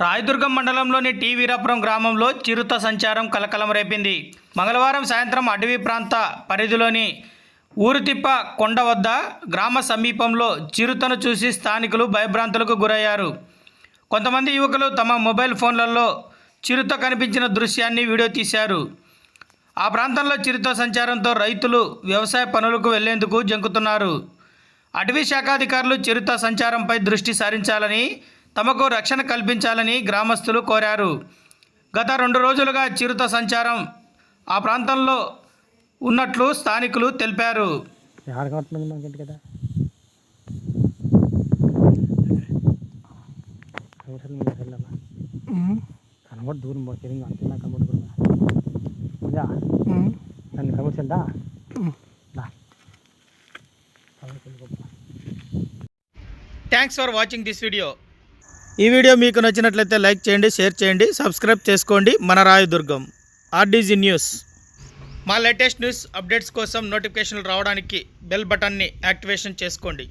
రాయదుర్గం మండలంలోని టీ వీరాపురం గ్రామంలో చిరుత సంచారం కలకలం రేపింది. మంగళవారం సాయంత్రం అటవీ ప్రాంత పరిధిలోని ఊరుతిప్ప కొండ వద్ద గ్రామ సమీపంలో చిరుతను చూసి స్థానికులు భయభ్రాంతులకు గురయ్యారు. కొంతమంది యువకులు తమ మొబైల్ ఫోన్లలో చిరుత కనిపించిన దృశ్యాన్ని వీడియో తీశారు. ఆ ప్రాంతంలో చిరుత సంచారంతో రైతులు వ్యవసాయ పనులకు వెళ్లేందుకు జంకుతున్నారు. అటవీ శాఖాధికారులు చిరుత సంచారంపై దృష్టి సారించాలని, తమకు రక్షణ కల్పించాలని గ్రామస్తులు కోరారు. గత 2 రోజులుగా చిరుత సంచారం ఆ ప్రాంతంలో ఉన్నట్లు స్థానికులు తెలిపారు. Thanks for watching this video. ఈ వీడియో మీకు నచ్చినట్లయితే లైక్ చేయండి, షేర్ చేయండి, సబ్స్క్రైబ్ చేసుకోండి. మన రాయదుర్గం ఆర్డీజీ న్యూస్. మా లేటెస్ట్ న్యూస్ అప్డేట్స్ కోసం నోటిఫికేషన్లు రావడానికి బెల్ బటన్ని యాక్టివేషన్ చేసుకోండి.